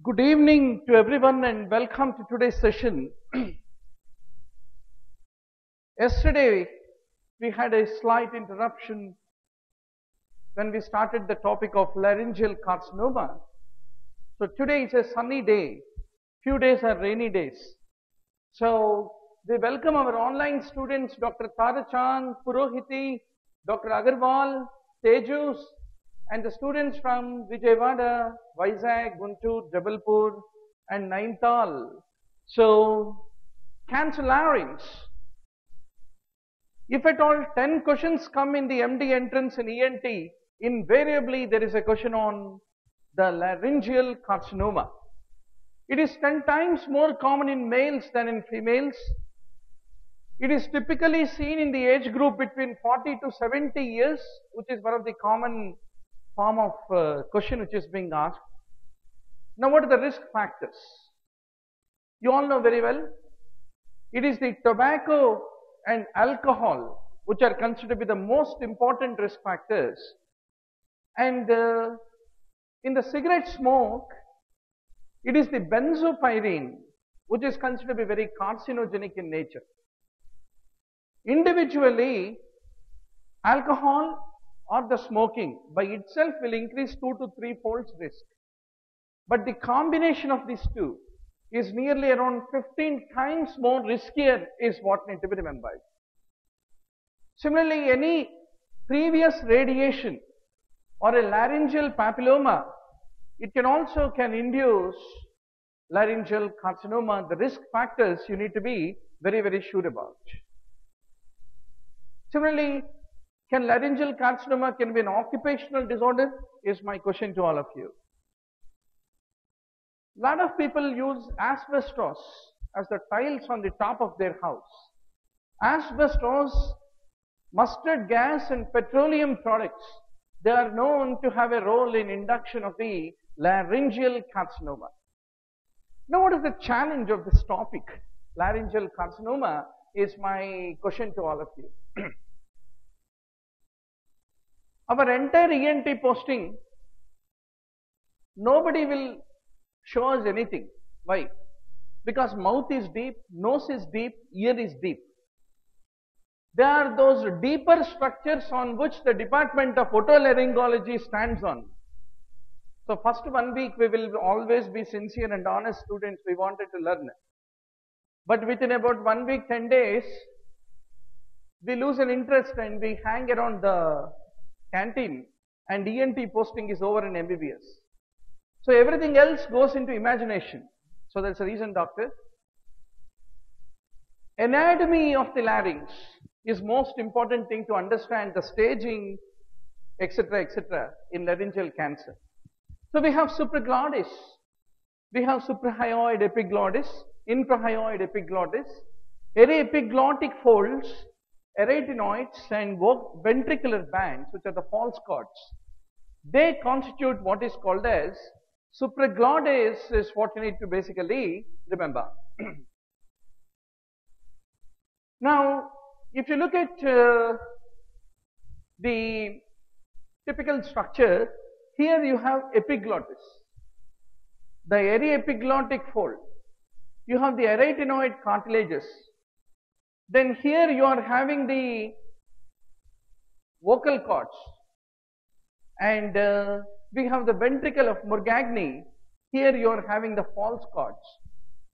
Good evening to everyone and welcome to today's session. Yesterday, we had a slight interruption when we started the topic of laryngeal carcinoma. So today is a sunny day. Few days are rainy days. So we welcome our online students, Dr. Tarachan, Purohiti, Dr. Agarwal, Tejus, and the students from Vijayawada, Vizag, Guntur, Jabalpur, and Nainital. So, cancer larynx. If at all 10 questions come in the MD entrance in ENT, invariably there is a question on the laryngeal carcinoma. It is 10 times more common in males than in females. It is typically seen in the age group between 40 to 70 years, which is one of the common form of question which is being asked. Now, what are the risk factors? You all know very well. It is the tobacco and alcohol which are considered to be the most important risk factors. And in the cigarette smoke, it is the benzopyrene which is considered to be very carcinogenic in nature. Individually, alcohol or the smoking by itself will increase 2 to 3 folds risk. But the combination of these two is nearly around 15 times more riskier is what need to be remembered. Similarly, any previous radiation or a laryngeal papilloma, it can also induce laryngeal carcinoma. The risk factors you need to be very, very sure about. Similarly, can laryngeal carcinoma be an occupational disorder? Is my question to all of you. A lot of people use asbestos as the tiles on the top of their house. Asbestos, mustard gas and petroleum products, they are known to have a role in induction of the laryngeal carcinoma. Now, what is the challenge of this topic? Laryngeal carcinoma is my question to all of you. Our entire ENT posting, nobody will show us anything. Why? Because mouth is deep, nose is deep, ear is deep. There are those deeper structures on which the Department of Otolaryngology stands on. So first 1 week we will always be sincere and honest students, we wanted to learn. But within about 1 week, 10 days, we lose an interest and we hang around the canteen and ENT posting is over in MBBS. So everything else goes into imagination. So that's the reason, doctor. Anatomy of the larynx is most important thing to understand the staging, etc., in laryngeal cancer. So we have supraglottis, we have suprahyoid epiglottis, infrahyoid epiglottis, aryepiglottic folds, arytenoids and ventricular bands, which are the false cords. They constitute what is called as supraglottis, is what you need to basically remember. Now, if you look at the typical structure, here you have epiglottis, the aryepiglottic fold. You have the arytenoid cartilages. Then here you are having the vocal cords, and we have the ventricle of Morgagni. Here you are having the false cords.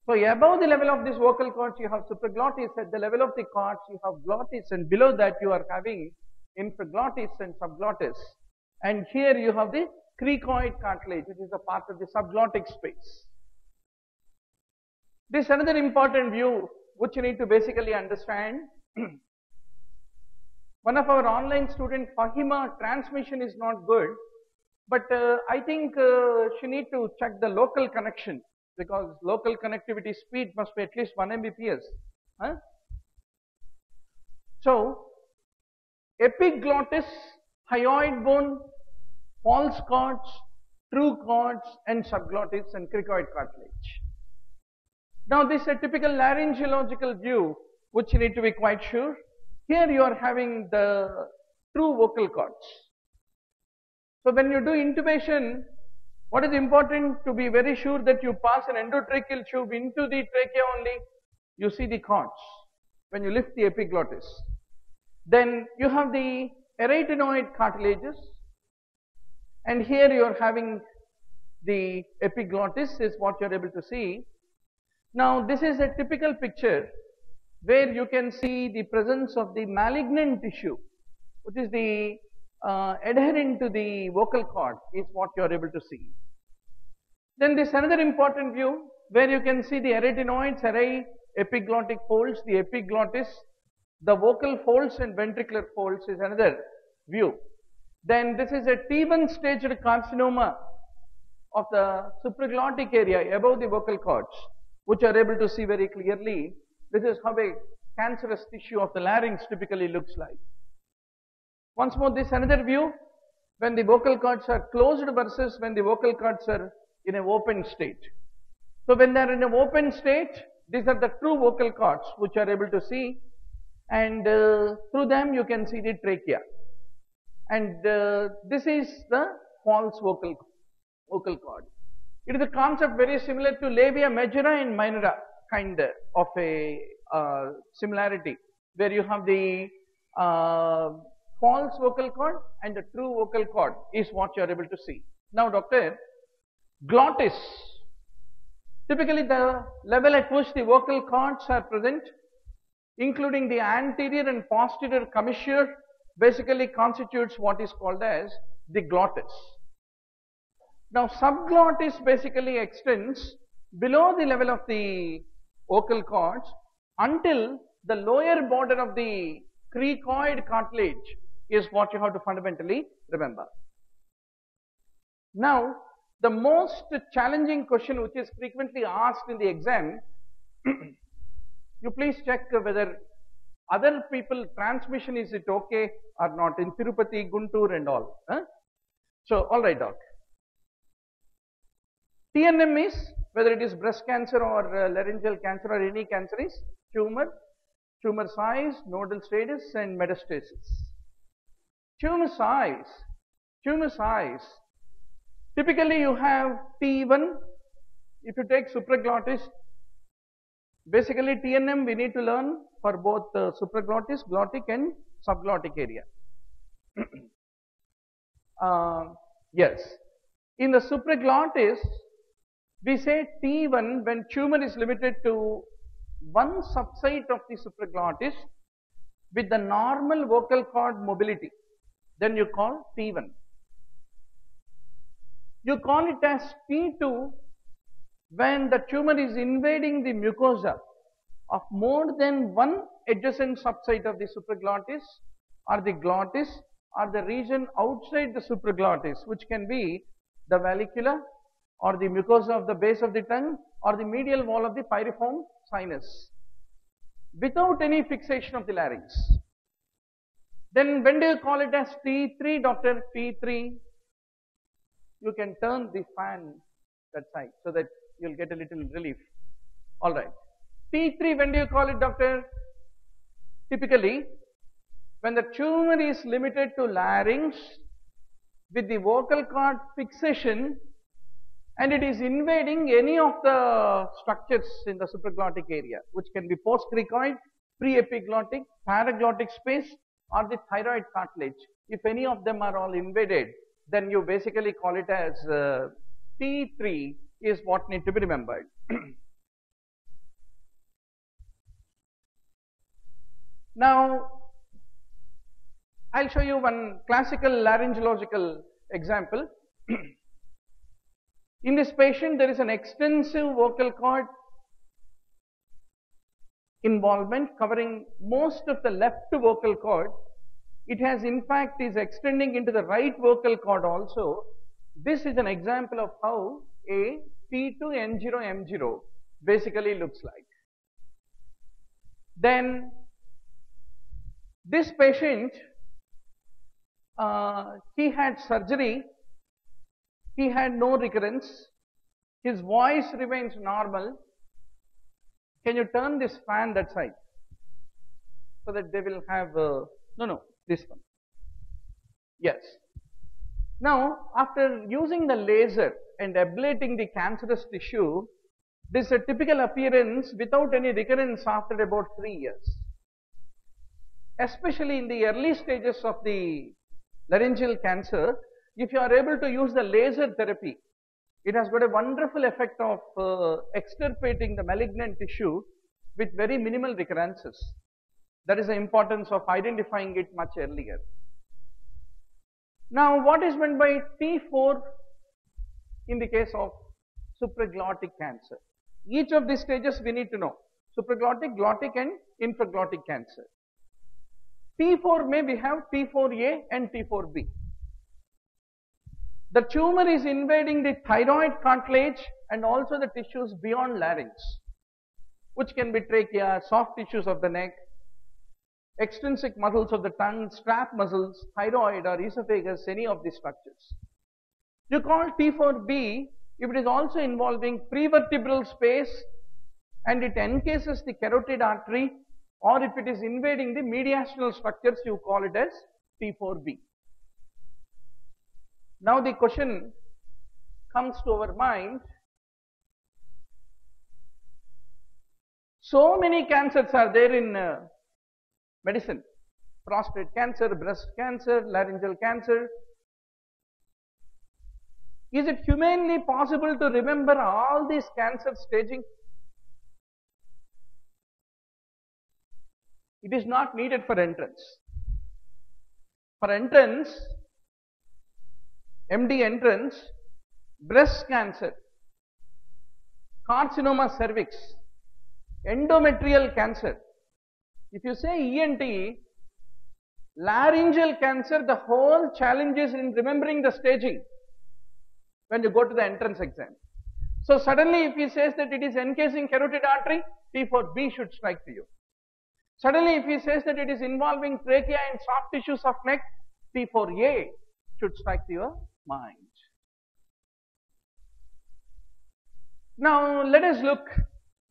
So above the level of this vocal cords you have supraglottis, at the level of the cords you have glottis, and below that you are having infraglottis and subglottis. And here you have the cricoid cartilage, which is a part of the subglottic space. This is another important view which you need to basically understand. One of our online students, Fahima, transmission is not good, but I think she need to check the local connection, because local connectivity speed must be at least 1 Mbps. Huh? So, epiglottis, hyoid bone, false cords, true cords, and subglottis and cricoid cartilage. Now, this is a typical laryngological view, which you need to be quite sure. Here you are having the true vocal cords. So when you do intubation, What is important to be very sure that you pass an endotracheal tube into the trachea only? You see the cords when you lift the epiglottis. Then you have the arytenoid cartilages, and here you are having the epiglottis is what you are able to see. Now this is a typical picture where you can see the presence of the malignant tissue, which is the adherent to the vocal cord, is what you are able to see. Then this another important view where you can see the arytenoids, epiglottic folds, the epiglottis, the vocal folds and ventricular folds is another view. Then this is a T1 staged carcinoma of the supraglottic area above the vocal cords, which are able to see very clearly. This is how a cancerous tissue of the larynx typically looks like. Once more, this another view when the vocal cords are closed versus when the vocal cords are in an open state. So when they are in an open state, these are the true vocal cords which are able to see, and through them you can see the trachea. And this is the false vocal cord. It is a concept very similar to labia majora and minora kind of a similarity, where you have the false vocal cord and the true vocal cord is what you are able to see. Now, doctor, glottis, typically the level at which the vocal cords are present, including the anterior and posterior commissure, basically constitutes what is called as the glottis. Now, subglottis basically extends below the level of the vocal cords until the lower border of the cricoid cartilage is what you have to fundamentally remember. Now, the most challenging question which is frequently asked in the exam, you please check whether other people transmission is it okay or not in Tirupati, Guntur and all. So, alright doc. TNM is, whether it is breast cancer or laryngeal cancer or any cancer, is tumor, tumor size, nodal status and metastasis. Tumor size, typically you have T1, if you take supraglottis, basically TNM we need to learn for both supraglottis, glottic and subglottic area. Yes, in the supraglottis, we say T1 when tumor is limited to one subsite of the supraglottis with the normal vocal cord mobility, then you call T1. You call it as T2 when the tumor is invading the mucosa of more than one adjacent subsite of the supraglottis or the glottis or the region outside the supraglottis, which can be the vallicula or the mucosa of the base of the tongue or the medial wall of the pyriform sinus, without any fixation of the larynx. Then when do you call it as T3, doctor? T3, you can turn the fan that side so that you will get a little relief. Alright. T3, when do you call it, doctor? Typically, when the tumor is limited to larynx with the vocal cord fixation and it is invading any of the structures in the supraglottic area, which can be postcricoid, preepiglottic, paraglottic space or the thyroid cartilage. If any of them are all invaded, then you basically call it as T3 is what need to be remembered. Now, I'll show you one classical laryngological example. In this patient, there is an extensive vocal cord involvement covering most of the left vocal cord. It has in fact is extending into the right vocal cord also. This is an example of how a T2N0M0 basically looks like. Then this patient, he had surgery, he had no recurrence, his voice remains normal. Can you turn this fan that side so that they will have, this one. Yes. Now, after using the laser and ablating the cancerous tissue, this is a typical appearance without any recurrence after about 3 years. Especially in the early stages of the laryngeal cancer, if you are able to use the laser therapy, it has got a wonderful effect of extirpating the malignant tissue with very minimal recurrences. That is the importance of identifying it much earlier. Now, what is meant by T4 in the case of supraglottic cancer? Each of these stages we need to know: supraglottic, glottic and infraglottic cancer. T4 may we have T4A and T4B. The tumor is invading the thyroid cartilage and also the tissues beyond larynx, which can be trachea, soft tissues of the neck, extrinsic muscles of the tongue, strap muscles, thyroid or esophagus, any of these structures. You call T4B if it is also involving prevertebral space and it encases the carotid artery, or if it is invading the mediastinal structures, you call it as T4B. Now the question comes to our mind: so many cancers are there in medicine: prostate cancer, breast cancer, laryngeal cancer. Is it humanly possible to remember all these cancer staging? It is not needed for entrance. For entrance, MD entrance, breast cancer, carcinoma cervix, endometrial cancer. If you say ENT, laryngeal cancer, the whole challenge is in remembering the staging when you go to the entrance exam. So suddenly if he says that it is encasing carotid artery, T4B should strike to you. Suddenly if he says that it is involving trachea and soft tissues of neck, T4A should strike to your mind. Now let us look.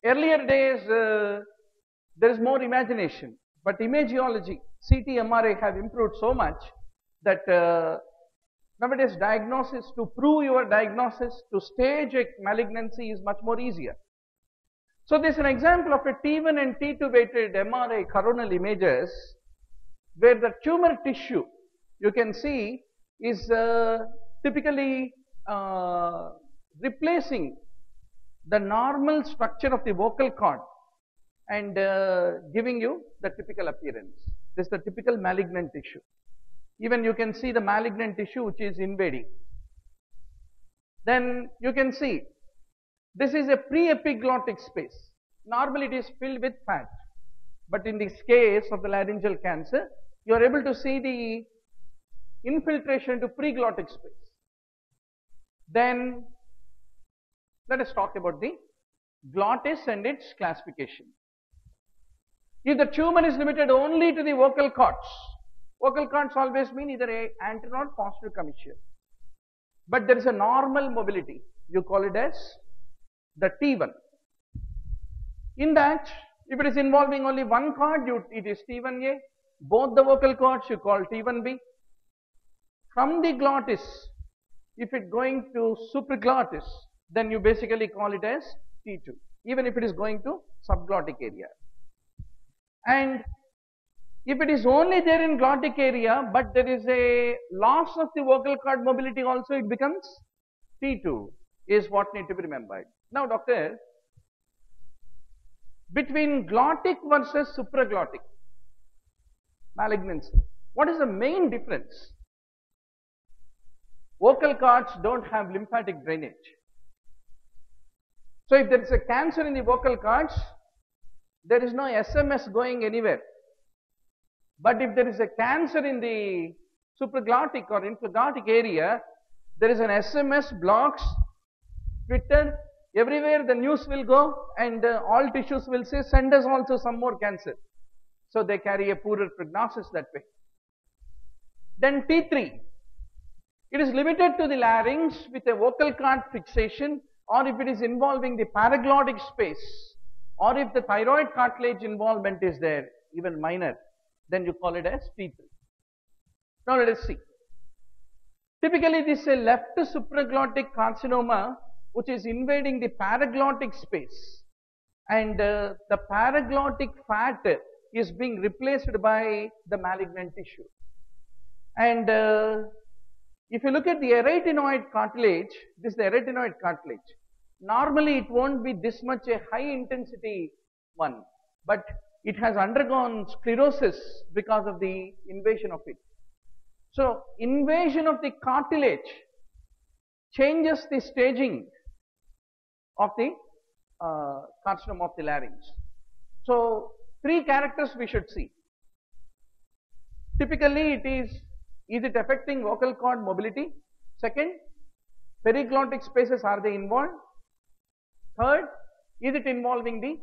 Earlier days there is more imagination, but imagiology, CT, MRI have improved so much that nowadays diagnosis, to prove your diagnosis, to stage a malignancy is much more easier. So this is an example of a T1 and T2 weighted MRI coronal images where the tumor tissue you can see is typically replacing the normal structure of the vocal cord and giving you the typical appearance. This is the typical malignant tissue. Even you can see the malignant tissue which is invading. Then you can see this is a pre-epiglottic space. Normally it is filled with fat, but in this case of the laryngeal cancer, you are able to see the infiltration to preglottic space. Then let us talk about the glottis and its classification. If the tumor is limited only to the vocal cords always mean either a anterior or posterior commissure, but there is a normal mobility, you call it as the T1. In that, if it is involving only one cord, it is T1A. Both the vocal cords you call T1B. From the glottis, if it going to supraglottis, then you basically call it as T2, even if it is going to subglottic area. And if it is only there in glottic area, but there is a loss of the vocal cord mobility also, it becomes T2, is what need to be remembered. Now doctor, between glottic versus supraglottic malignancy, what is the main difference? Vocal cords don't have lymphatic drainage. So if there is a cancer in the vocal cords, there is no SMS going anywhere. But if there is a cancer in the supraglottic or infraglottic area, there is an SMS, blogs, Twitter, everywhere the news will go and all tissues will say, send us also some more cancer. So they carry a poorer prognosis that way. Then T3, it is limited to the larynx with a vocal cord fixation, or if it is involving the paraglottic space, or if the thyroid cartilage involvement is there, even minor, then you call it as T3. Now let us see. Typically, this is a left supraglottic carcinoma which is invading the paraglottic space, and the paraglottic fat is being replaced by the malignant tissue. And if you look at the arytenoid cartilage, this is the arytenoid cartilage. Normally, it won't be this much a high intensity one, but it has undergone sclerosis because of the invasion of it. So, invasion of the cartilage changes the staging of the carcinoma of the larynx. So, three characters we should see. Typically, is it affecting vocal cord mobility? Second, periglottic spaces, are they involved? Third, is it involving the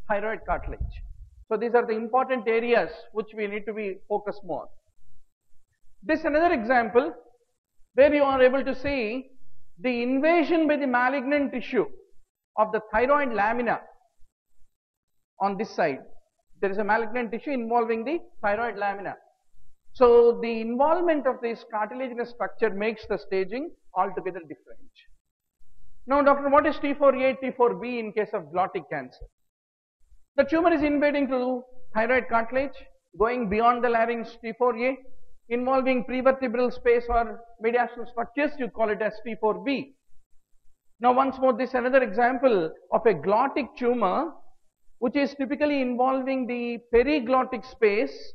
thyroid cartilage? So, these are the important areas which we need to be focused more. This is another example where you are able to see the invasion by the malignant tissue of the thyroid lamina on this side. There is a malignant tissue involving the thyroid lamina. So, the involvement of this cartilaginous structure makes the staging altogether different. Now, doctor, what is T4A, T4B in case of glottic cancer? The tumor is invading through thyroid cartilage, going beyond the larynx, T4A, involving prevertebral space or mediastinal structures, you call it as T4B. Now, once more, this is another example of a glottic tumor which is typically involving the periglottic space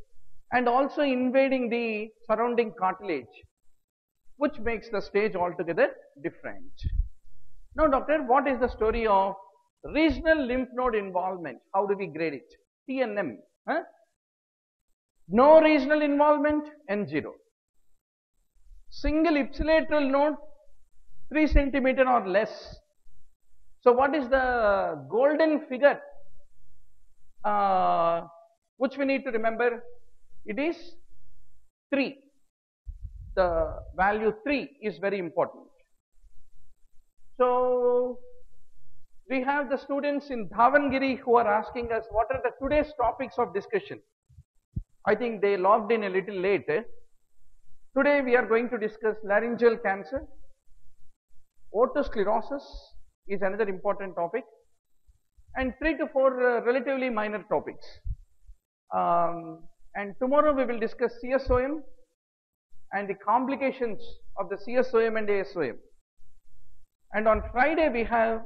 and also invading the surrounding cartilage, which makes the stage altogether different. Now, doctor, what is the story of regional lymph node involvement? How do we grade it? TNM. No regional involvement, N0. Single ipsilateral node, 3 centimeter or less. So, what is the golden figure which we need to remember? It is 3. The value 3 is very important. So, we have the students in Davangere who are asking us what are the today's topics of discussion. I think they logged in a little late. Today we are going to discuss laryngeal cancer. Otosclerosis is another important topic, and 3 to 4 relatively minor topics. And tomorrow we will discuss CSOM and the complications of the CSOM and ASOM. And on Friday we have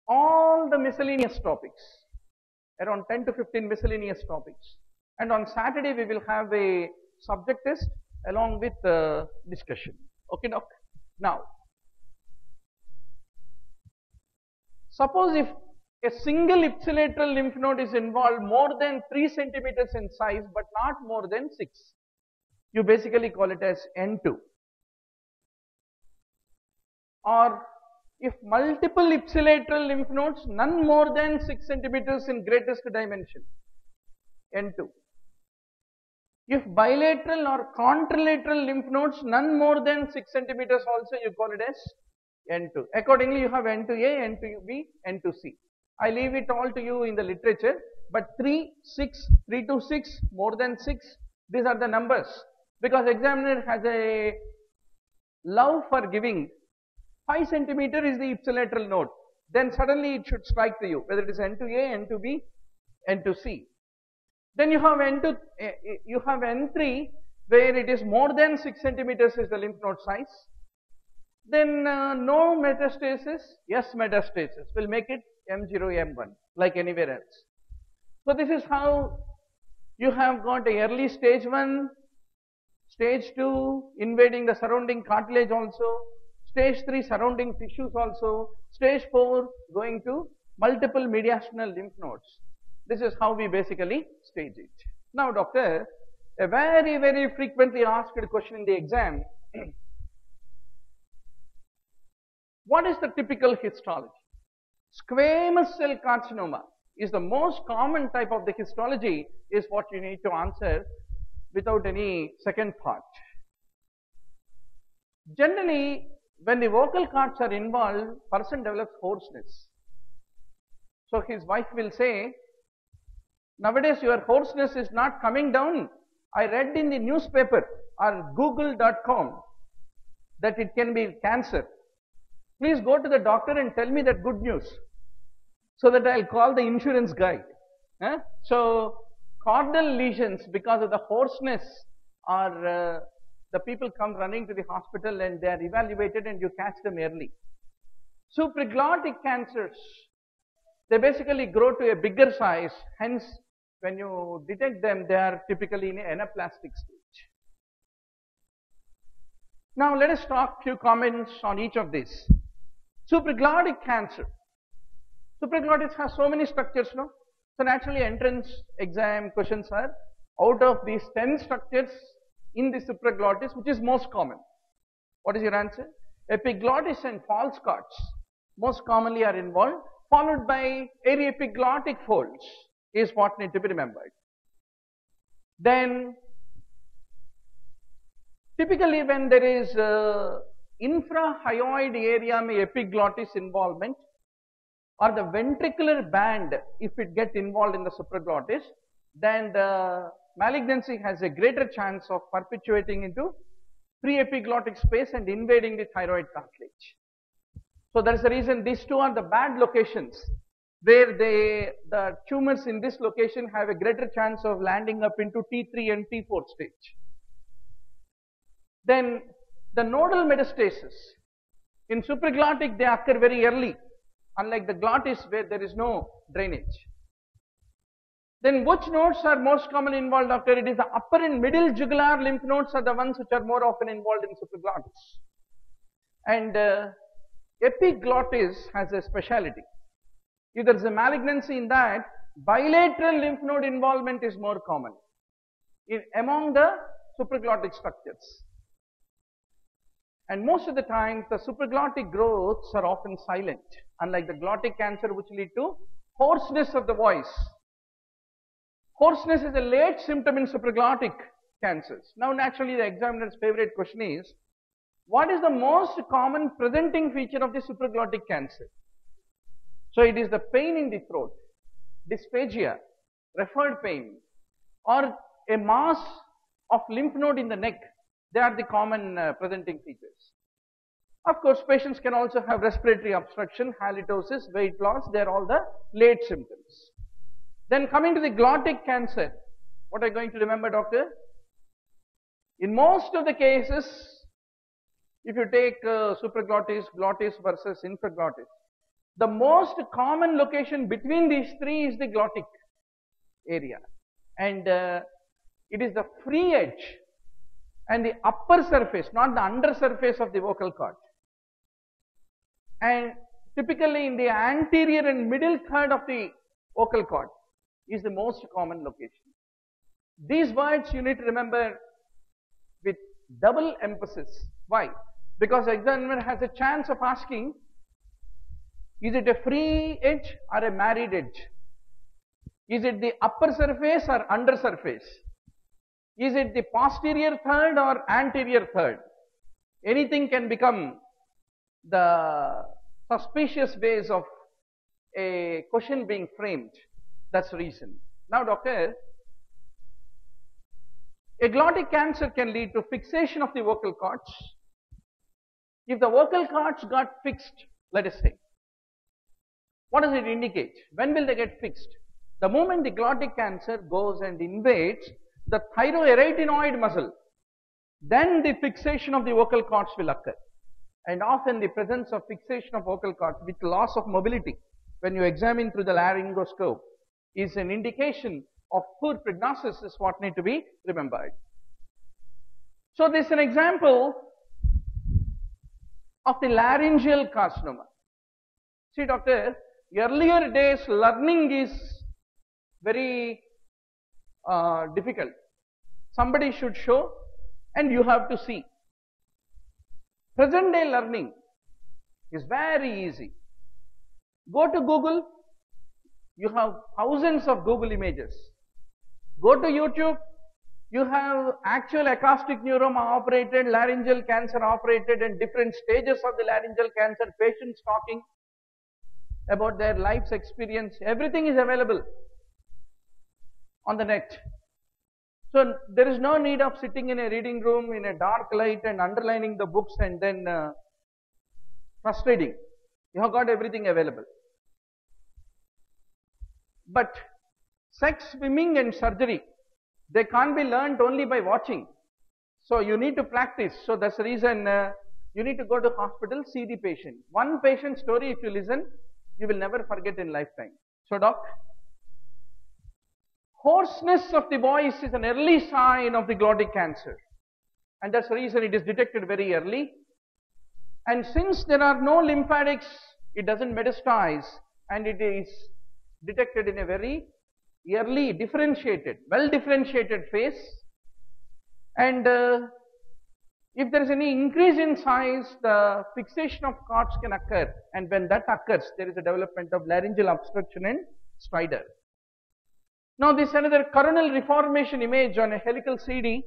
all the miscellaneous topics, around 10 to 15 miscellaneous topics. And on Saturday we will have a subject test along with discussion. Okay, doc? Now, suppose if a single ipsilateral lymph node is involved more than 3 centimeters in size but not more than 6, you basically call it as N2. Or if multiple ipsilateral lymph nodes, none more than 6 centimeters in greatest dimension, N2. If bilateral or contralateral lymph nodes, none more than 6 centimeters also, you call it as N2. Accordingly, you have N2A, N2B, N2C. I leave it all to you in the literature, but 3, 6, 3 to 6, more than 6, these are the numbers, because examiner has a love for giving 5 centimeter is the ipsilateral node, then suddenly it should strike to you whether it is N2A, N2B, N2C. Then you have N2, you have N3 where it is more than 6 centimeters is the lymph node size. Then no metastasis, yes metastasis, will make it M0, M1 like anywhere else. So this is how you have got a early stage 1, stage 2 invading the surrounding cartilage also, stage 3 surrounding tissues also, stage 4 going to multiple mediastinal lymph nodes. This is how we basically stage it. Now, doctor, a very, very frequently asked question in the exam, what is the typical histology? Squamous cell carcinoma is the most common type of the histology, is what you need to answer without any second thought. Generally, when the vocal cords are involved, person develops hoarseness. So his wife will say, nowadays your hoarseness is not coming down. I read in the newspaper or google.com that it can be cancer, please go to the doctor and tell me that good news, so that I'll call the insurance guy. So chordal lesions, because of the hoarseness, or the people come running to the hospital and they are evaluated and you catch them early. Supraglottic cancers, they basically grow to a bigger size, hence when you detect them, they are typically in an anaplastic stage. Now let us talk few comments on each of these. Supraglottic cancer. Supraglottis has so many structures, no? So naturally entrance exam questions are, out of these 10 structures in the supraglottis, which is most common? What is your answer? Epiglottis and false cords most commonly are involved, followed by aryepiglottic folds is what need to be remembered. Then typically when there is infrahyoid area may epiglottis involvement, or the ventricular band, if it gets involved in the supraglottis, then the malignancy has a greater chance of perpetuating into pre-epiglottic space and invading the thyroid cartilage. So that is the reason these two are the bad locations, where the tumors in this location have a greater chance of landing up into T3 and T4 stage. Then the nodal metastasis. In supraglottic, they occur very early, unlike the glottis where there is no drainage. Then which nodes are most commonly involved, doctor? It is the upper and middle jugular lymph nodes are the ones which are more often involved in supraglottis. And epiglottis has a speciality. If there is a malignancy in that, bilateral lymph node involvement is more common among the supraglottic structures. And most of the time, the supraglottic growths are often silent, unlike the glottic cancer, which lead to hoarseness of the voice. Hoarseness is a late symptom in supraglottic cancers. Now, naturally, the examiner's favorite question is, what is the most common presenting feature of the supraglottic cancer? So, it is the pain in the throat, dysphagia, referred pain, or a mass of lymph node in the neck. They are the common presenting features. Of course, patients can also have respiratory obstruction, halitosis, weight loss. They are all the late symptoms. Then coming to the glottic cancer, what are you going to remember, doctor? In most of the cases, if you take supraglottis, glottis versus infraglottis, the most common location between these three is the glottic area. And it is the free edge and the upper surface, not the under surface of the vocal cord. And typically in the anterior and middle third of the vocal cord is the most common location. These words you need to remember with double emphasis. Why? Because the examiner has a chance of asking, is it a free edge or a married edge? Is it the upper surface or under surface? Is it the posterior third or anterior third? Anything can become the suspicious ways of a question being framed. That's the reason. Now, doctor, a glottic cancer can lead to fixation of the vocal cords. If the vocal cords got fixed, let us say, what does it indicate? When will they get fixed? The moment the glottic cancer goes and invades the thyroarytenoid muscle, then the fixation of the vocal cords will occur. And often the presence of fixation of vocal cords with loss of mobility, when you examine through the laryngoscope, is an indication of poor prognosis, is what need to be remembered. So this is an example of the laryngeal carcinoma. See, doctor, earlier days learning is very difficult. Somebody should show and you have to see. Present day learning is very easy. Go to Google, you have thousands of Google images. Go to YouTube, you have actual acoustic neuroma operated, laryngeal cancer operated, and different stages of the laryngeal cancer, patients talking about their life's experience. Everything is available on the net. So there is no need of sitting in a reading room in a dark light and underlining the books and then frustrating. You have got everything available. But sex, swimming and surgery, they can't be learned only by watching. So you need to practice. So that's the reason you need to go to hospital, see the patient. One patient story, if you listen, you will never forget in lifetime. So doc, hoarseness of the voice is an early sign of the glottic cancer. And that's the reason it is detected very early. And since there are no lymphatics, it doesn't metastasize and it is detected in a very early differentiated, well differentiated phase. And if there is any increase in size, the fixation of cords can occur. And when that occurs, there is a development of laryngeal obstruction and stridor. Now this is another coronal reformation image on a helical CD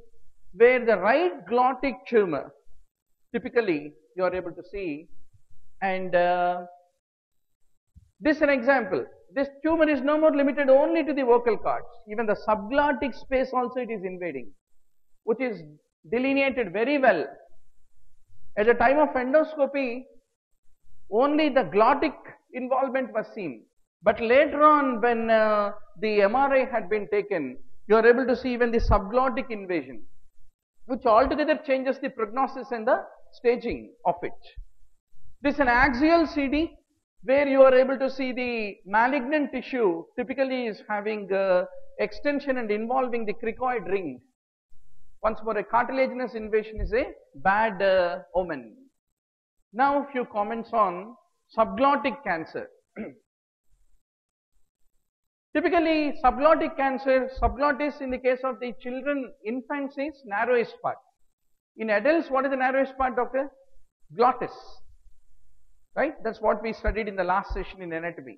where the right glottic tumor, typically you are able to see, and this is an example. This tumor is no more limited only to the vocal cords. Even the subglottic space also it is invading, which is delineated very well. At the time of endoscopy, only the glottic involvement was seen. But later on, when the MRI had been taken, you are able to see even the subglottic invasion, which altogether changes the prognosis and the staging of it. This is an axial CD where you are able to see the malignant tissue typically is having extension and involving the cricoid ring. Once more, a cartilaginous invasion is a bad omen. Now, a few comments on subglottic cancer. Typically, subglottic cancer, subglottis in the case of the children, infants is narrowest part. In adults, what is the narrowest part, doctor? Glottis. Right? That's what we studied in the last session in anatomy.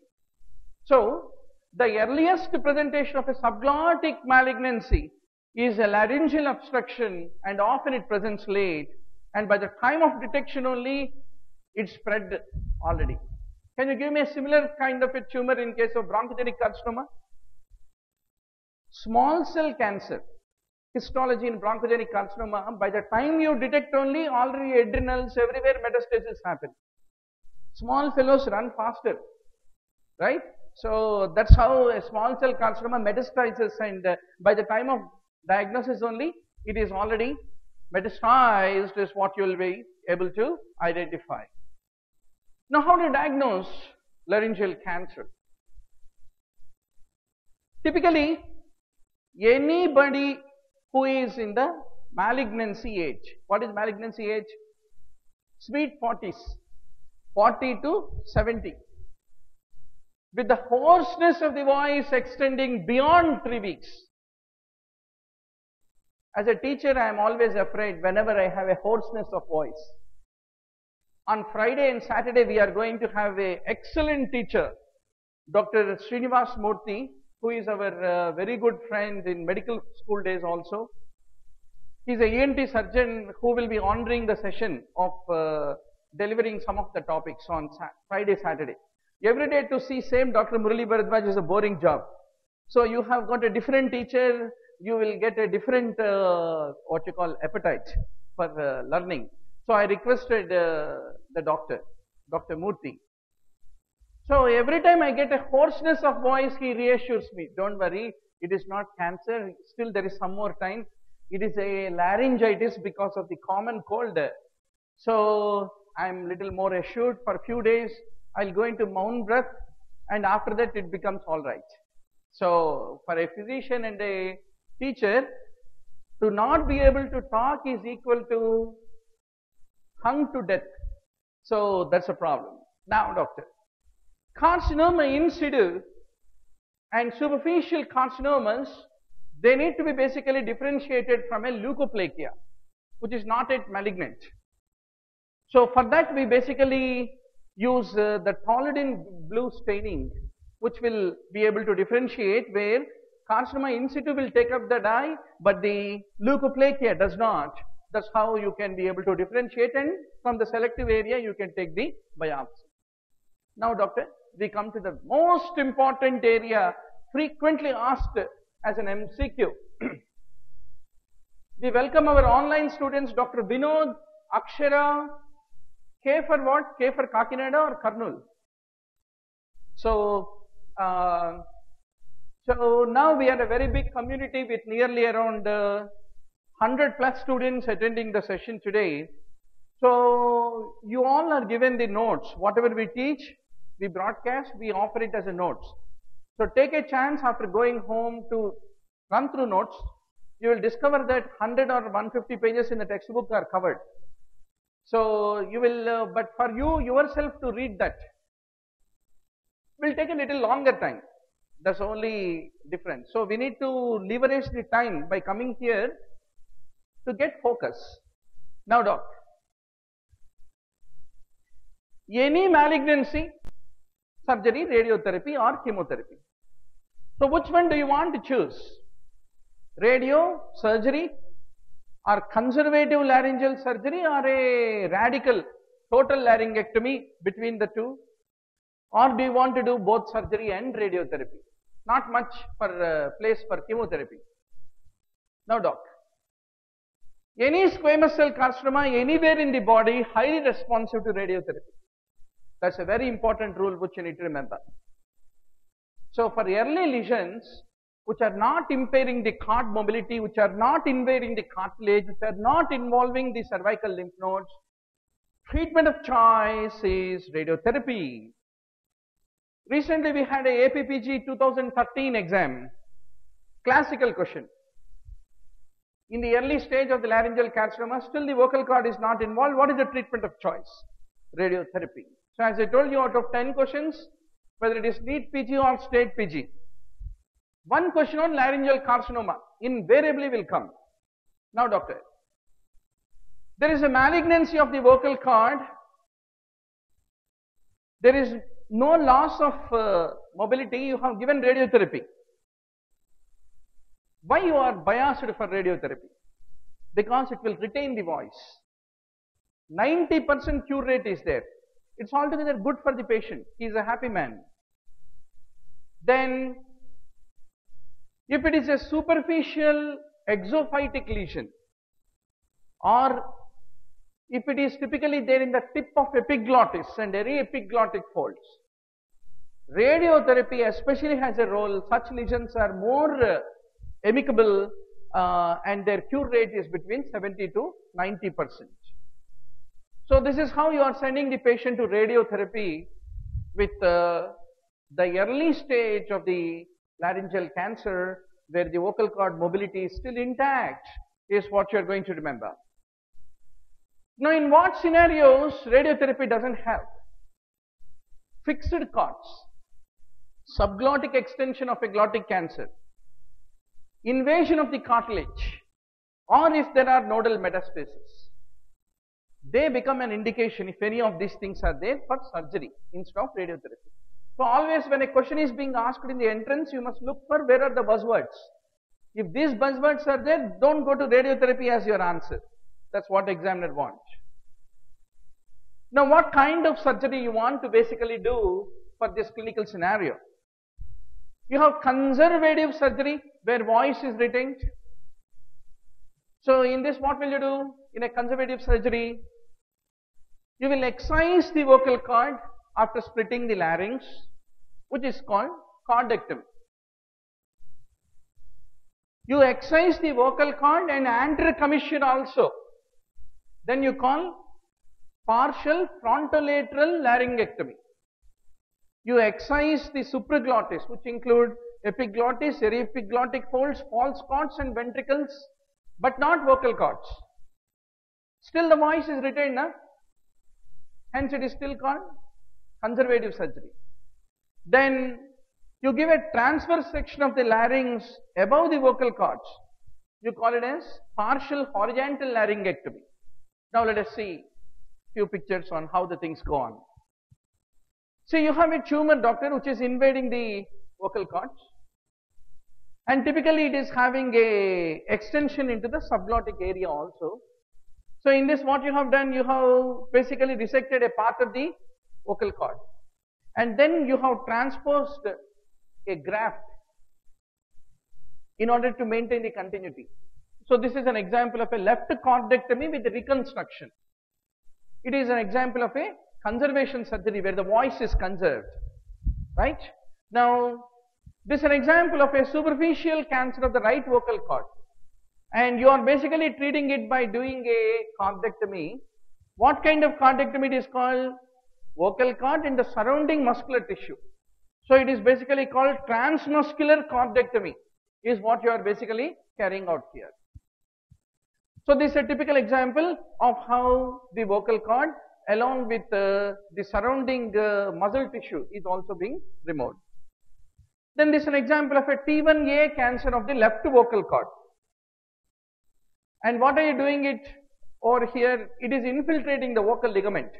So, the earliest presentation of a subglottic malignancy is a laryngeal obstruction and often it presents late, and by the time of detection only it's spread already. Can you give me a similar kind of a tumor in case of bronchogenic carcinoma? Small cell cancer, histology in bronchogenic carcinoma, by the time you detect only already adrenals, everywhere metastasis happen. Small fellows run faster, right? So that's how a small cell carcinoma metastasizes, and by the time of diagnosis only, it is already metastasized is what you will be able to identify. Now, how do you diagnose laryngeal cancer? Typically, anybody who is in the malignancy age, what is malignancy age? Sweet 40s, 40 to 70. With the hoarseness of the voice extending beyond 3 weeks. As a teacher, I am always afraid whenever I have a hoarseness of voice. On Friday and Saturday, we are going to have an excellent teacher, Dr. Srinivas Murthy, who is our very good friend in medical school days also. He is a ENT surgeon who will be honoring the session of delivering some of the topics on Friday, Saturday. Every day to see same Dr. Murali Bharadwaj is a boring job. So you have got a different teacher, you will get a different what you call appetite for learning. So I requested the doctor, Dr. Murthy. So every time I get a hoarseness of voice, he reassures me, don't worry, it is not cancer, still there is some more time. It is a laryngitis because of the common cold. So I am little more assured. For a few days, I'll go into mount breath, and after that it becomes all right. So for a physician and a teacher, to not be able to talk is equal to hung to death. So that's a problem. Now, doctor, carcinoma in situ and superficial carcinomas, they need to be basically differentiated from a leukoplakia, which is not yet malignant. So for that, we basically use the toluidine blue staining, which will be able to differentiate where carcinoma in situ will take up the dye, but the leukoplakia does not. That's how you can be able to differentiate, and from the selective area you can take the biopsy. Now, doctor, we come to the most important area frequently asked as an MCQ. We welcome our online students, Dr. Vinod, Akshara, K for what? K for Kakinada or Karnool? So, now we are a very big community with nearly around 100 plus students attending the session today. So, you all are given the notes. Whatever we teach, we broadcast, we offer it as a notes. So, take a chance after going home to run through notes. You will discover that 100 or 150 pages in the textbook are covered. So, you will, but for you yourself to read that will take a little longer time. That's only difference. So, we need to leverage the time by coming here to get focus. Now, doc, any malignancy, surgery, radiotherapy or chemotherapy. So, which one do you want to choose? Radio, surgery or conservative laryngeal surgery or a radical total laryngectomy between the two? Or do you want to do both surgery and radiotherapy? Not much for place for chemotherapy. Now, doc, any squamous cell carcinoma anywhere in the body highly responsive to radiotherapy. That's a very important rule which you need to remember. So, for early lesions which are not impairing the cord mobility, which are not invading the cartilage, which are not involving the cervical lymph nodes, treatment of choice is radiotherapy. Recently we had a APPG 2013 exam, classical question. In the early stage of the laryngeal carcinoma, still the vocal cord is not involved. What is the treatment of choice? Radiotherapy. So as I told you, out of 10 questions, whether it is NEET PG or state PG, one question on laryngeal carcinoma invariably will come. Now, doctor, there is a malignancy of the vocal cord. There is no loss of mobility. You have given radiotherapy. Why you are biased for radiotherapy? Because it will retain the voice. 90% cure rate is there. It's altogether good for the patient. He is a happy man. Then, if it is a superficial exophytic lesion, or if it is typically there in the tip of epiglottis and epiglottic folds, radiotherapy especially has a role. Such lesions are more amicable and their cure rate is between 70 to 90%. So, this is how you are sending the patient to radiotherapy with the early stage of the laryngeal cancer where the vocal cord mobility is still intact is what you are going to remember. Now, in what scenarios radiotherapy doesn't help? Fixed cords, subglottic extension of a glottic cancer, invasion of the cartilage, or if there are nodal metastases, they become an indication if any of these things are there for surgery instead of radiotherapy. So, always when a question is being asked in the entrance, you must look for where are the buzzwords. If these buzzwords are there, don't go to radiotherapy as your answer. That's what examiner wants. Now, what kind of surgery you want to basically do for this clinical scenario? You have conservative surgery where voice is retained. So, in this what will you do? In a conservative surgery, you will excise the vocal cord after splitting the larynx, which is called cordectomy. You excise the vocal cord and anterior commissure also. Then you call partial frontolateral laryngectomy. You excise the supraglottis, which include epiglottis, epiglottic folds, false cords and ventricles, but not vocal cords. Still the voice is retained, na? Hence it is still called conservative surgery. Then you give a transverse section of the larynx above the vocal cords. You call it as partial horizontal laryngectomy. Now let us see few pictures on how the things go on. So you have a tumor, doctor, which is invading the vocal cords, and typically it is having a extension into the subglottic area also. So in this what you have done, you have basically resected a part of the vocal cord, and then you have transposed a graft in order to maintain the continuity. So this is an example of a left cordectomy with reconstruction. It is an example of a conservation surgery where the voice is conserved, right? Now, this is an example of a superficial cancer of the right vocal cord, and you are basically treating it by doing a cordectomy. What kind of cordectomy it is called? Vocal cord and the surrounding muscular tissue. So it is basically called transmuscular cordectomy is what you are basically carrying out here. So this is a typical example of how the vocal cord along with the surrounding muscle tissue is also being removed. Then this is an example of a T1A cancer of the left vocal cord. And what are you doing it over here? It is infiltrating the vocal ligament.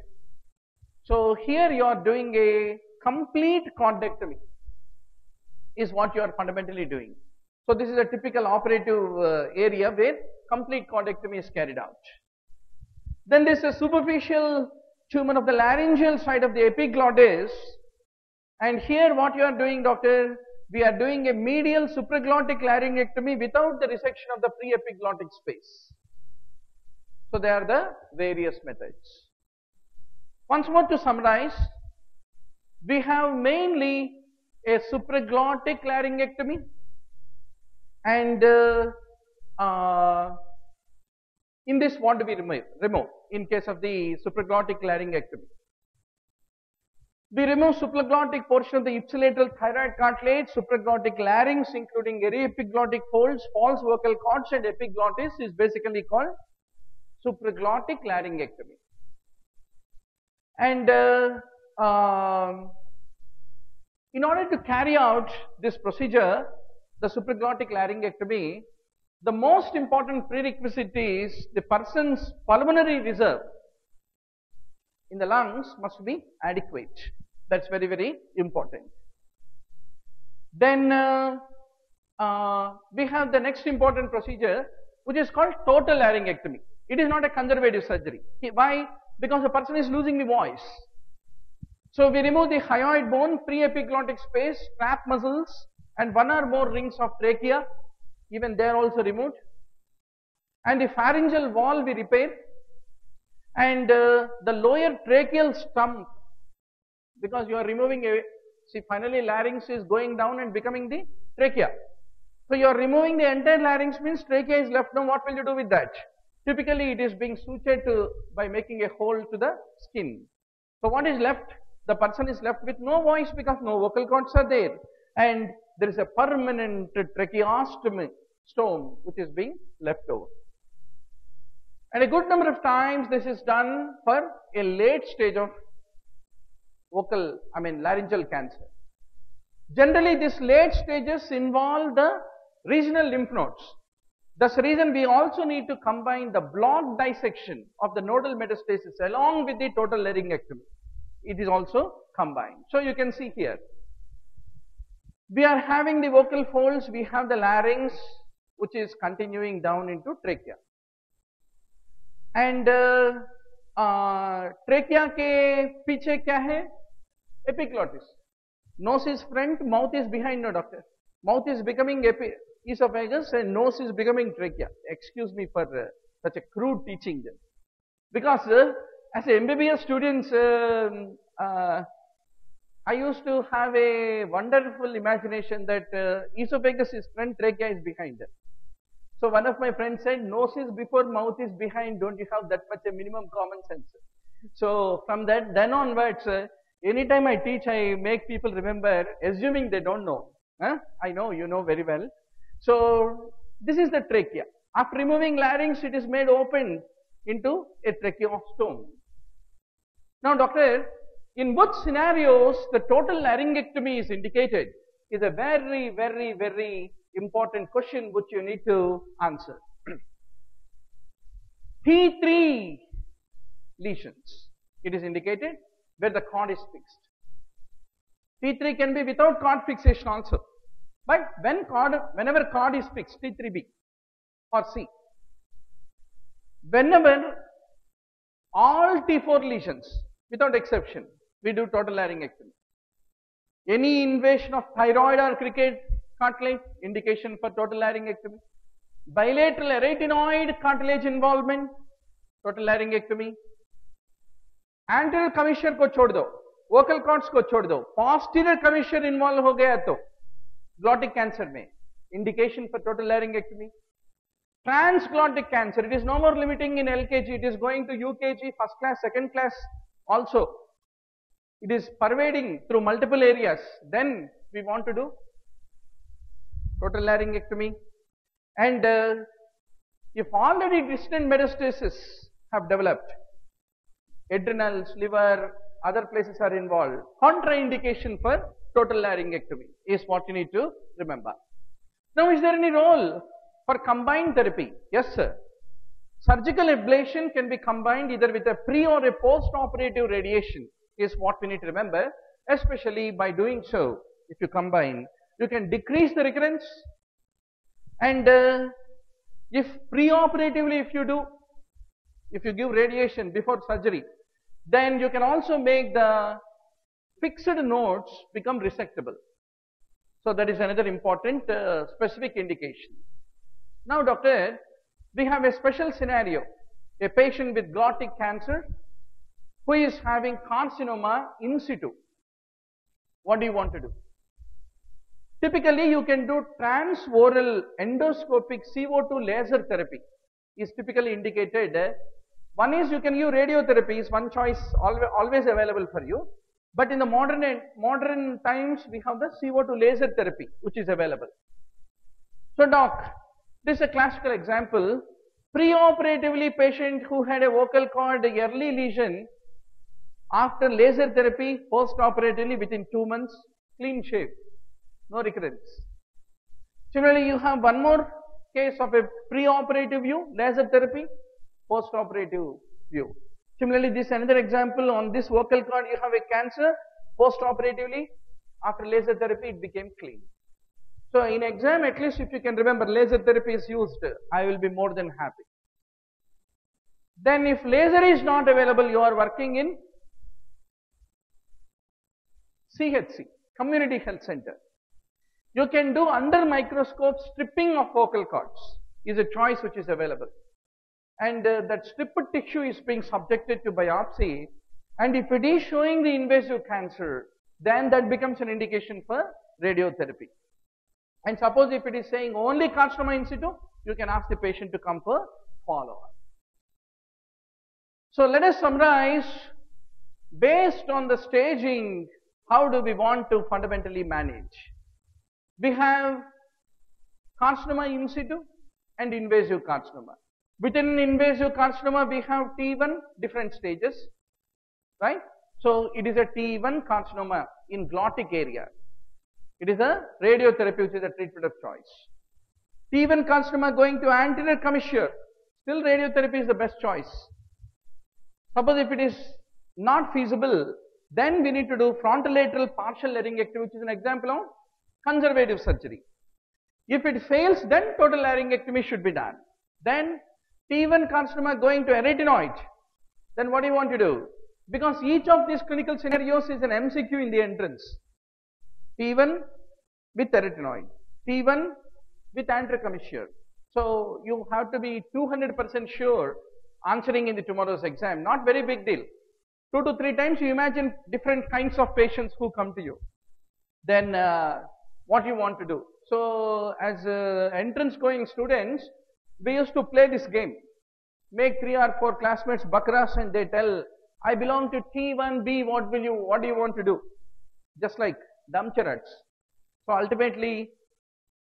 So here you are doing a complete cordectomy is what you are fundamentally doing. So this is a typical operative area where complete cordectomy is carried out. Then there is a superficial tumor of the laryngeal side of the epiglottis, and here what you are doing, doctor, we are doing a medial supraglottic laryngectomy without the resection of the pre-epiglottic space. So they are the various methods. Once more to summarize, we have mainly a supraglottic laryngectomy, and in this what do we remove in case of the supraglottic laryngectomy? We remove supraglottic portion of the ipsilateral thyroid cartilage, supraglottic larynx including epiglottic folds, false vocal cords and epiglottis is basically called supraglottic laryngectomy. And in order to carry out this procedure, the supraglottic laryngectomy, the most important prerequisite is the person's pulmonary reserve in the lungs must be adequate. That's very, very important. Then we have the next important procedure which is called total laryngectomy. It is not a conservative surgery. Why? Because the person is losing the voice. So we remove the hyoid bone, pre-epiglottic space, trap muscles and one or more rings of trachea, even they are also removed. And the pharyngeal wall we repair, and the lower tracheal stump, because you are removing a, see finally larynx is going down and becoming the trachea. So you are removing the entire larynx means trachea is left. Now what will you do with that? Typically it is being sutured to by making a hole to the skin. So what is left? The person is left with no voice because no vocal cords are there, and there is a permanent tracheostomy stone which is being left over. And a good number of times this is done for a late stage of laryngeal cancer. Generally these late stages involve the regional lymph nodes. That's the reason we also need to combine the block dissection of the nodal metastasis along with the total laryngectomy. It is also combined. So you can see here, we are having the vocal folds, we have the larynx which is continuing down into trachea. And trachea के पीछे क्या है? Epiglottis. Nose is front, mouth is behind. No, doctor. Mouth is becoming esophagus and nose is becoming trachea. Excuse me for such a crude teaching. Because as a MBBS students, I used to have a wonderful imagination that esophagus is front, trachea is behind. So one of my friends said, nose is before, mouth is behind, don't you have that much a minimum common sense? So from that, then onwards, anytime I teach, I make people remember, assuming they don't know. I know, you know very well. So this is the trachea. After removing larynx, it is made open into a tracheostome. Now doctor, in both scenarios, the total laryngectomy is indicated is a very, very, very important question which you need to answer. T3 lesions, it is indicated where the cord is fixed. T3 can be without cord fixation also. But whenever cord is fixed, T3B or C, whenever all T4 lesions, without exception, we do total laryngectomy. Any invasion of thyroid or cricket cartilage, indication for total laryngectomy. bilateral arytenoid cartilage involvement, total laryngectomy. Anterior commissure को छोड़ दो, vocal cords को छोड़ दो, posterior commissure involve हो गया तो glottic cancer में indication for total laryngectomy. Transglottic cancer, it is no more limiting in LKG, it is going to UKG, first class, second class also. It is pervading through multiple areas. Then we want to do total laryngectomy. And if already distant metastases have developed, adrenals, liver, other places are involved, contraindication for total laryngectomy is what you need to remember. Now, is there any role for combined therapy? Yes, sir. Surgical ablation can be combined either with a pre or a post-operative radiation is what we need to remember, especially by doing so. If you combine, you can decrease the recurrence, and if pre-operatively if you give radiation before surgery, then you can also make the fixed nodes become resectable. So that is another important specific indication. Now, doctor, we have a special scenario, a patient with glottic cancer who is having carcinoma in situ. What do you want to do? Typically, you can do transoral endoscopic CO2 laser therapy is typically indicated. One is you can use radiotherapy is one choice always available for you. But in the modern times, we have the CO2 laser therapy which is available. So, doc, this is a classical example. Pre-operatively patient who had a vocal cord early lesion, after laser therapy, post-operatively within 2 months, clean shave, no recurrence. Similarly, you have one more case of a pre-operative view, laser therapy, post-operative view. Similarly, this another example on this vocal cord, you have a cancer, post-operatively, after laser therapy, it became clean. So, in exam, at least if you can remember laser therapy is used, I will be more than happy. Then if laser is not available, you are working in CHC, Community Health Center. You can do under microscope stripping of vocal cords is a choice which is available. And that stripped tissue is being subjected to biopsy, and if it is showing the invasive cancer, then that becomes an indication for radiotherapy. And suppose if it is saying only carcinoma in situ, you can ask the patient to come for follow-up. So let us summarize, based on the staging, how do we want to fundamentally manage? We have carcinoma in situ and invasive carcinoma. Within invasive carcinoma, we have T1 different stages, right? So it is a T1 carcinoma in glottic area. It is a radiotherapy which is the treatment of choice. T1 carcinoma going to anterior commissure, still radiotherapy is the best choice. Suppose if it is not feasible, then we need to do frontolateral partial laryngectomy, which is an example of conservative surgery. If it fails, then total laryngectomy should be done. Then T1 carcinoma going to arytenoid, then what do you want to do? Because each of these clinical scenarios is an MCQ in the entrance. T1 with arytenoid, T1 with anterior commissure. So you have to be 200% sure answering in the tomorrow's exam. Not very big deal. 2 to 3 times you imagine different kinds of patients who come to you. Then what you want to do? So as entrance going students, we used to play this game. Make 3 or 4 classmates bakras and they tell, I belong to T1B, what do you want to do? Just like dumb charades. So ultimately,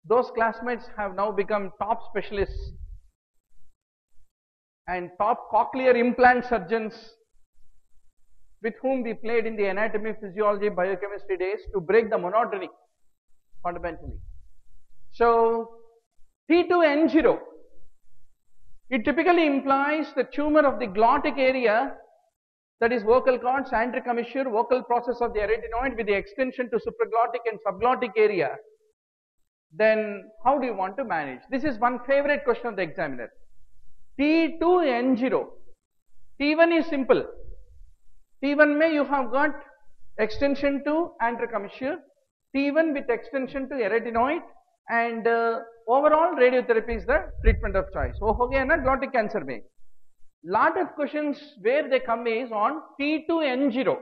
those classmates have now become top specialists and top cochlear implant surgeons with whom we played in the anatomy, physiology, biochemistry days to break the monotony fundamentally. So T2N0, it typically implies the tumor of the glottic area, that is vocal cords, anterior commissure, vocal process of the arytenoid with the extension to supraglottic and subglottic area. Then how do you want to manage? This is one favorite question of the examiner. T2N0. T1 is simple. T1 may you have got extension to anterior commissure, T1 with extension to arytenoid, and overall radiotherapy is the treatment of choice. वो हो गया ना glottic cancer में. Lot of questions where they come is on T2N0.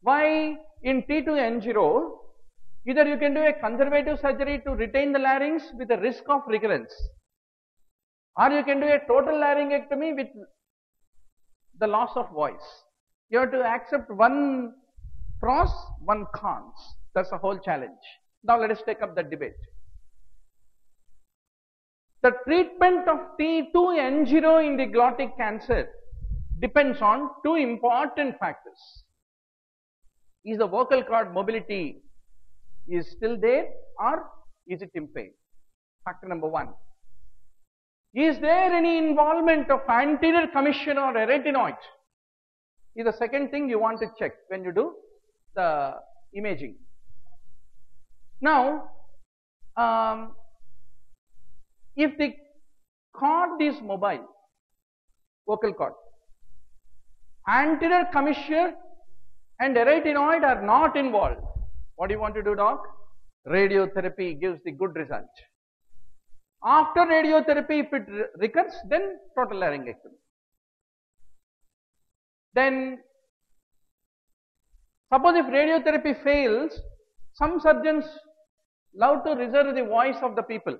Why in T2N0? Either you can do a conservative surgery to retain the larynx with a risk of recurrence, or you can do a total laryngectomy with the loss of voice. You have to accept one pros, one cons. That's the whole challenge. Now let us take up the debate. The treatment of T2N0 in the glottic cancer depends on two important factors. Is the vocal cord mobility is still there or is it impaired? Factor number one. Is there any involvement of anterior commission or arytenoid? Is the second thing you want to check when you do the imaging. Now, if the cord is mobile, vocal cord, anterior commissure and arytenoid are not involved, what do you want to do, doc? Radiotherapy gives the good result. After radiotherapy, if it recurs, then total laryngectomy. Then, suppose if radiotherapy fails, some surgeons love to reserve the voice of the people,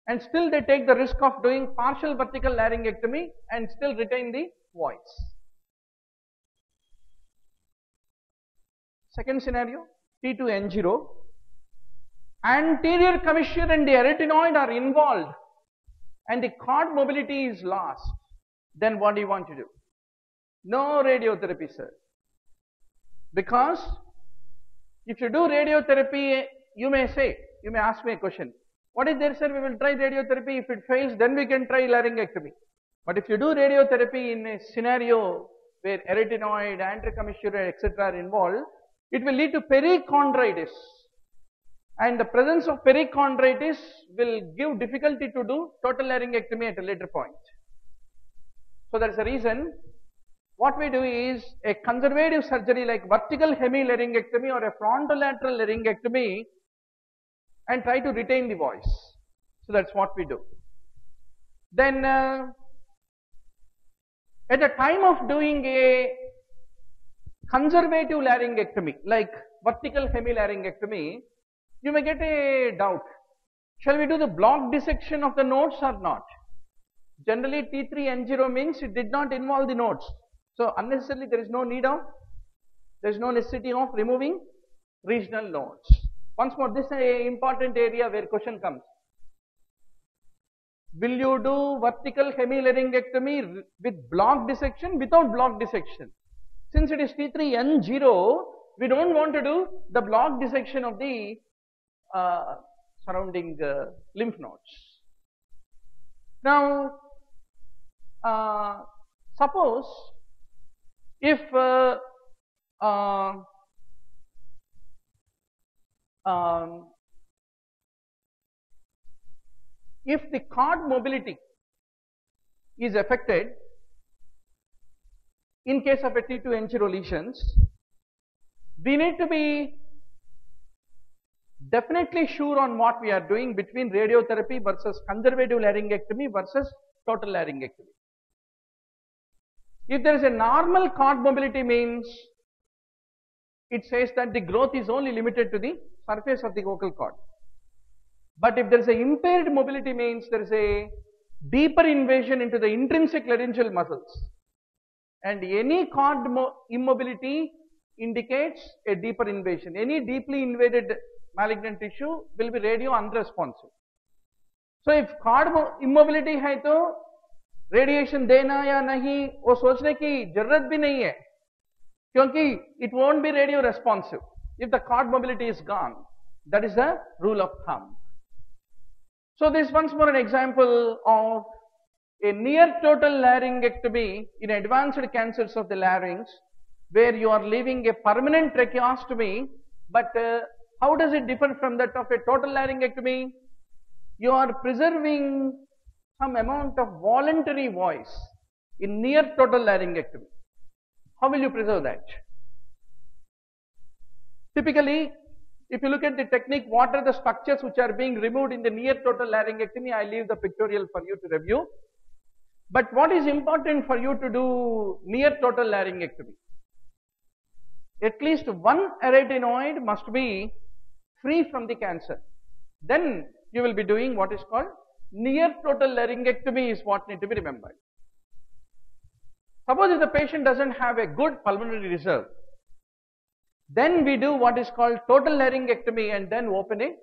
and still they take the risk of doing partial vertical laryngectomy and still retain the voice. Second scenario, T2N0, anterior commissure and the arytenoid are involved and the cord mobility is lost. Then what do you want to do? No radiotherapy, sir. Because if you do radiotherapy, you may ask me a question. What is there, sir? We will try radiotherapy. If it fails, then we can try laryngectomy. But if you do radiotherapy in a scenario where arytenoid, anterior commissure, etc. are involved, it will lead to perichondritis. And the presence of perichondritis will give difficulty to do total laryngectomy at a later point. So that is the reason what we do is a conservative surgery like vertical hemilaryngectomy or a frontolateral laryngectomy and try to retain the voice. So that's what we do. Then at the time of doing a conservative laryngectomy like vertical hemilaryngectomy, you may get a doubt. Shall we do the block dissection of the nodes or not? Generally T3N0 means it did not involve the nodes. So unnecessarily there is no necessity of removing regional nodes. Once more, this is an important area where question comes. Will you do vertical hemilaryngectomy with block dissection, without block dissection? Since it is T3N0, we don't want to do the block dissection of the surrounding lymph nodes. Now, suppose if the cord mobility is affected in case of a T2N0 lesions, we need to be definitely sure on what we are doing between radiotherapy versus conservative laryngectomy versus total laryngectomy. If there is a normal cord mobility means it says that the growth is only limited to the surface of the vocal cord. But if there is a impaired mobility means there is a deeper invasion into the intrinsic laryngeal muscles, and any cord immobility indicates a deeper invasion. Any deeply invaded malignant tissue will be radio unresponsive. So if cord immobility है तो radiation देना या नहीं वो सोचने की जरूरत भी नहीं है, क्योंकि it won't be radio responsive if the cord mobility is gone. That is the rule of thumb. So this once more an example of a near total laryngectomy in advanced cancers of the larynx, where you are leaving a permanent tracheostomy. But how does it differ from that of a total laryngectomy? You are preserving some amount of voluntary voice in near total laryngectomy. How will you preserve that? Typically, If you look at the technique, what are the structures which are being removed in the near total laryngectomy? I leave the pictorial for you to review. But what is important for you to do near total laryngectomy? At least one arytenoid must be free from the cancer. Then you will be doing what is called near total laryngectomy is what need to be remembered. Suppose if the patient doesn't have a good pulmonary reserve, then we do what is called total laryngectomy and then open a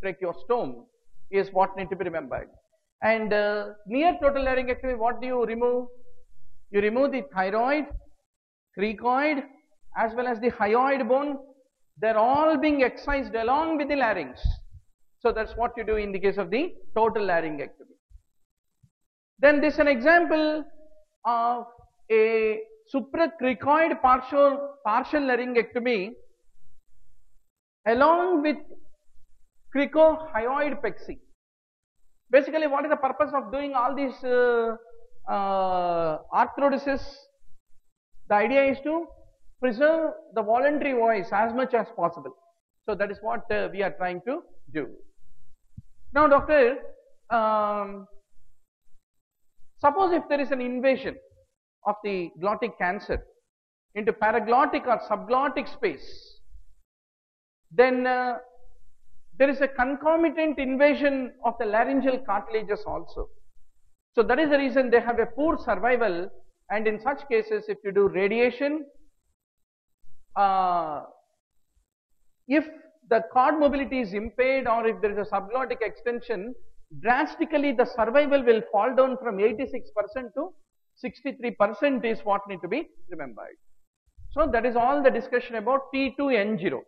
tracheostome is what need to be remembered. And near total laryngectomy, what do you remove? You remove the thyroid, cricoid, as well as the hyoid bone. They're all being excised along with the larynx. So that's what you do in the case of the total laryngectomy. Then this is an example of a supracricoid partial laryngectomy along with cricohyoidpexy. Basically, what is the purpose of doing all these arthrodesis? The idea is to preserve the voluntary voice as much as possible. So that is what we are trying to do. Now, doctor, suppose if there is an invasion of the glottic cancer into paraglottic or subglottic space, then there is a concomitant invasion of the laryngeal cartilages also. So that is the reason they have a poor survival, and in such cases if you do radiation, if the cord mobility is impaired or if there is a subglottic extension, drastically the survival will fall down from 86% to 63% is what need to be remembered. So that is all the discussion about T2N0.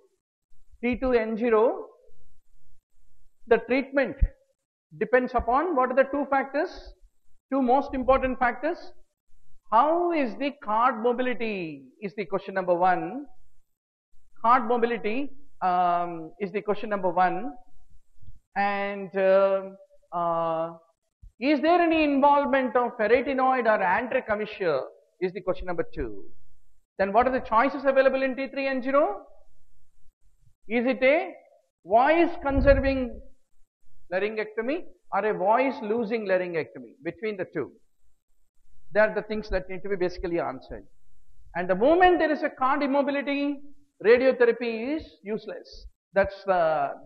T2N0, the treatment depends upon what are the two factors, two most important factors. How is the cord mobility is the question number one. Cord mobility is the question number one. And is there any involvement of arytenoid or anterior commissure is the question number two. Then what are the choices available in T3N0? Is it a voice conserving laryngectomy or a voice losing laryngectomy? Between the two, they are the things that need to be basically answered. And the moment there is a cord immobility, radiotherapy is useless. They're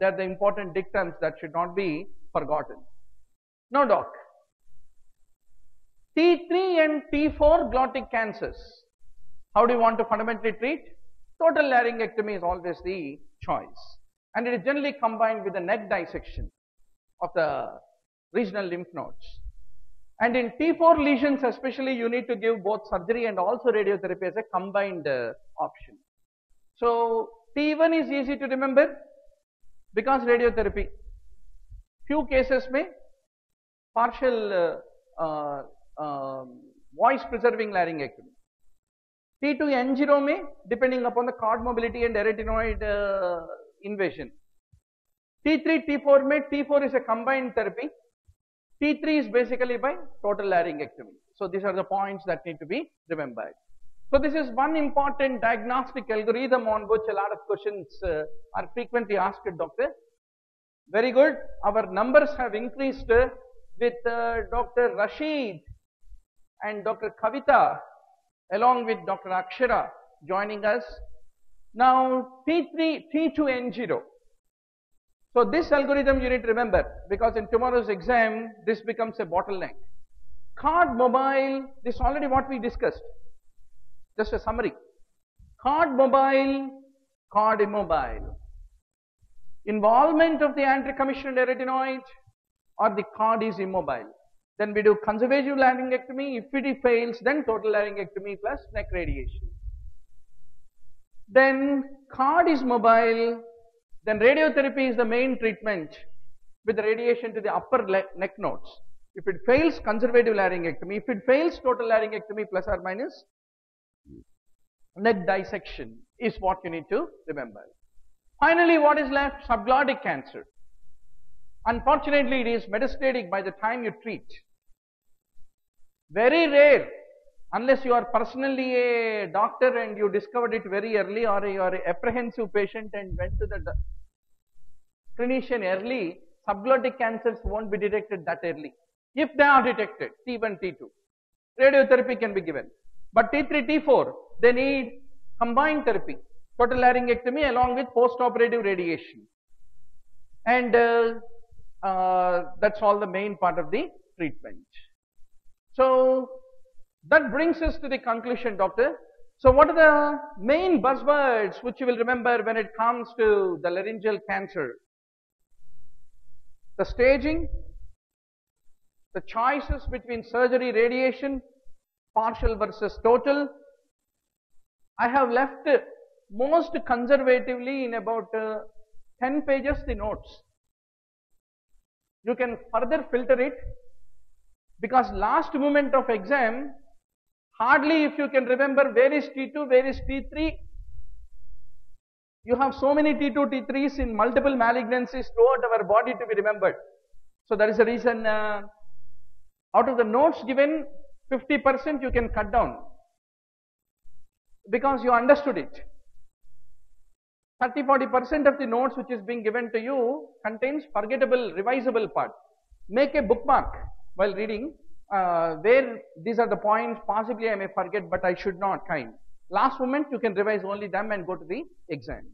the important dictums that should not be forgotten. Now, doc, T3 and T4 glottic cancers, how do you want to fundamentally treat? Total laryngectomy is always the choice, and it is generally combined with a neck dissection of the regional lymph nodes. And in T4 lesions especially, you need to give both surgery and also radiotherapy as a combined option. So T1 is easy to remember because radiotherapy. Few cases may partial voice preserving laryngectomy. T2N0 may, depending upon the cord mobility and arytenoid invasion. T3, T4 may, T4 is a combined therapy. T3 is basically by total laryngectomy. So these are the points that need to be remembered. So this is one important diagnostic algorithm on which a lot of questions are frequently asked, doctor. Very good. Our numbers have increased with Dr. Rashid and Dr. Kavita along with Dr. Akshara joining us. Now T2N0. So this algorithm you need to remember because in tomorrow's exam this becomes a bottleneck. Cord mobile, this is already what we discussed. Just a summary. Cord mobile, cord immobile. Involvement of the anterior commissioned arytenoid or the cord is immobile. Then we do conservative laryngectomy. If it fails, then total laryngectomy plus neck radiation. Then cord is mobile. Then radiotherapy is the main treatment with the radiation to the upper neck nodes. If it fails, conservative laryngectomy. If it fails, total laryngectomy plus or minus neck dissection is what you need to remember. Finally, what is left? Subglottic cancer. Unfortunately, it is metastatic by the time you treat. Very rare, unless you are personally a doctor and you discovered it very early, or you are an apprehensive patient and went to the clinician early, subglottic cancers won't be detected that early. If they are detected, T1, T2, radiotherapy can be given. But T3, T4, they need combined therapy, total laryngectomy along with post-operative radiation. And that's all the main part of the treatment. So that brings us to the conclusion, doctor. So what are the main buzzwords which you will remember when it comes to the laryngeal cancer? The staging, the choices between surgery, radiation, partial versus total. I have left most conservatively in about 10 pages the notes. You can further filter it, because last moment of exam, hardly if you can remember where is T2, where is T3. You have so many T2, T3s in multiple malignancies throughout our body to be remembered. So that is the reason out of the notes given, 50% you can cut down because you understood it. 30-40% of the notes which is being given to you contains forgettable, revisable part. Make a bookmark while reading where these are the points, possibly I may forget but I should not kind. Last moment you can revise only them and go to the exam.